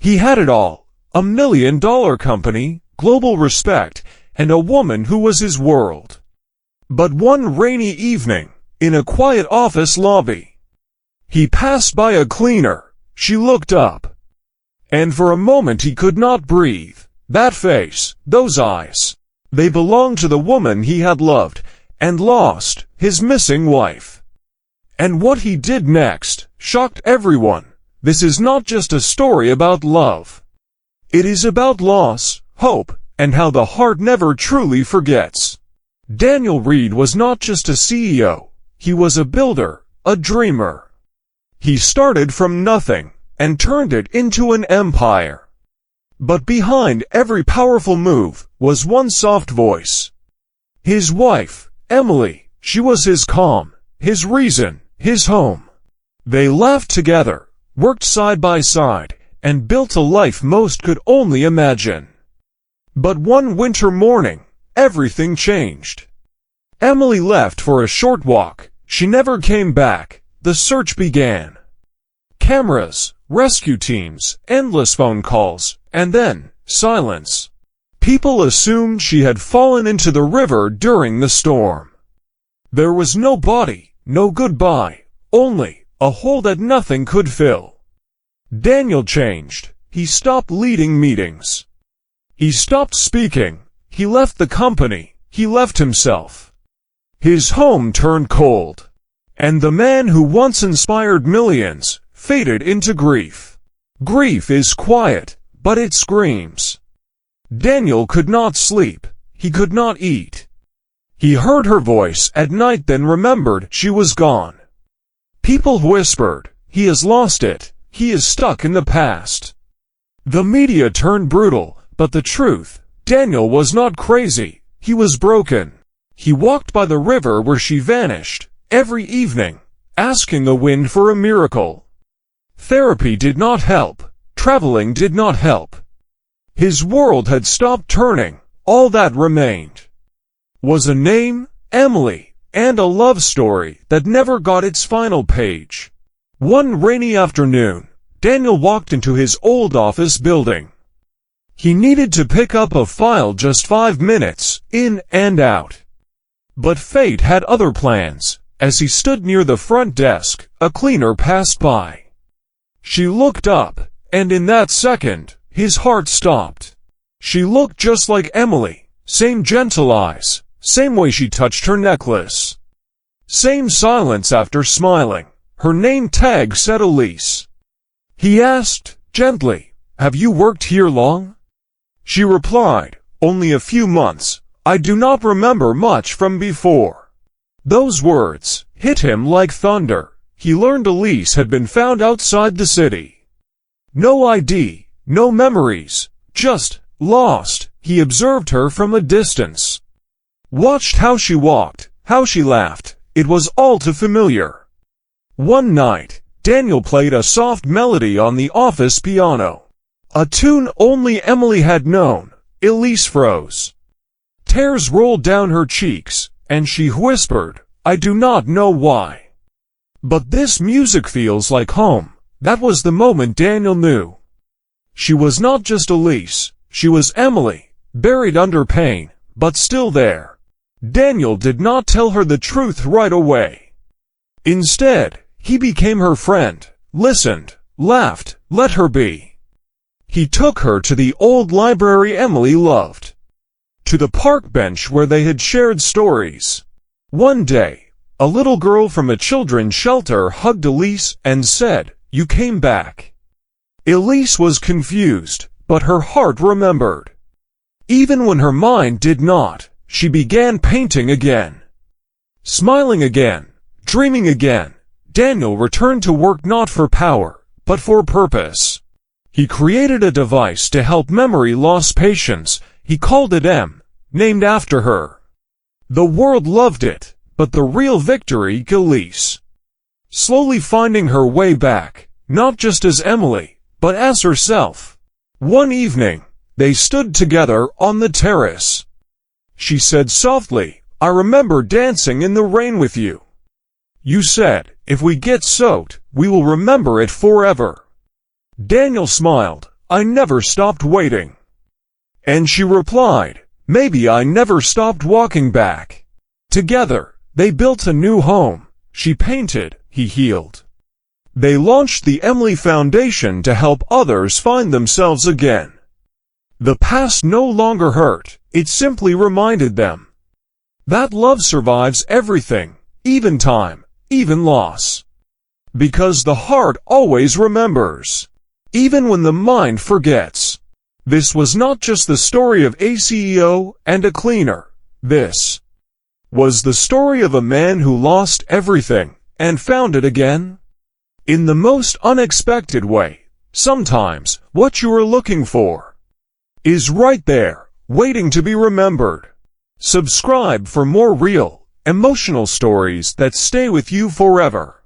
He had it all: $1 million company, global respect, and a woman who was his world. But one rainy evening, in a quiet office lobby, he passed by a cleaner. She looked up, and for a moment he could not breathe. That face, those eyes, they belonged to the woman he had loved and lost, his missing wife. And what he did next shocked everyone. This is not just a story about love. It is about loss, hope, and how the heart never truly forgets. Daniel Reed was not just a CEO, he was a builder, a dreamer. He started from nothing and turned it into an empire. But behind every powerful move was one soft voice. His wife, Emily. She was his calm, his reason, his home. They laughed together, worked side by side, and built a life most could only imagine. But one winter morning, everything changed. Emily left for a short walk. She never came back. The search began. Cameras, rescue teams, endless phone calls, and then silence. People assumed she had fallen into the river during the storm. There was no body, no goodbye, only a hole that nothing could fill. Daniel changed. He stopped leading meetings. He stopped speaking. He left the company. He left himself. His home turned cold. And the man who once inspired millions faded into grief. Grief is quiet, but it screams. Daniel could not sleep. He could not eat. He heard her voice at night, then remembered she was gone. People whispered, "He has lost it. He is stuck in the past." The media turned brutal, but the truth, Daniel was not crazy. He was broken. He walked by the river where she vanished, every evening, asking the wind for a miracle. Therapy did not help. Traveling did not help. His world had stopped turning. All that remained was a name, Emily, and a love story that never got its final page. One rainy afternoon, Daniel walked into his old office building. He needed to pick up a file just 5 minutes, in and out. But fate had other plans. As he stood near the front desk, a cleaner passed by. She looked up, and in that second, his heart stopped. She looked just like Emily, same gentle eyes, same way she touched her necklace. Same silence after smiling. Her name tag said Elise. He asked, gently, "Have you worked here long?" She replied, "Only a few months. I do not remember much from before." Those words hit him like thunder. He learned Elise had been found outside the city. No ID, no memories, just lost. He observed her from a distance. Watched how she walked, how she laughed. It was all too familiar. One night, Daniel played a soft melody on the office piano. A tune only Emily had known. Elise froze. Tears rolled down her cheeks, and she whispered, "I do not know why, but this music feels like home." That was the moment Daniel knew. She was not just Elise, she was Emily, buried under pain, but still there. Daniel did not tell her the truth right away. Instead, he became her friend, listened, laughed, let her be. He took her to the old library Emily loved, to the park bench where they had shared stories. One day, a little girl from a children's shelter hugged Elise and said, "You came back." Elise was confused, but her heart remembered. Even when her mind did not, she began painting again, smiling again, dreaming again. Daniel returned to work not for power, but for purpose. He created a device to help memory loss patients. He called it named after her. The world loved it, but the real victory, Elise, slowly finding her way back, not just as Emily, but as herself. One evening, they stood together on the terrace. She said softly, "I remember dancing in the rain with you. You said, if we get soaked, we will remember it forever." Daniel smiled. I never stopped waiting." And she replied, "Maybe I never stopped walking back." Together, they built a new home. She painted, he healed. They launched the Emily Foundation to help others find themselves again. The past no longer hurt, it simply reminded them that love survives everything, even time, even loss. Because the heart always remembers, even when the mind forgets. This was not just the story of a CEO and a cleaner. This was the story of a man who lost everything and found it again in the most unexpected way. Sometimes what you are looking for is right there, waiting to be remembered. Subscribe for more real, emotional stories that stay with you forever.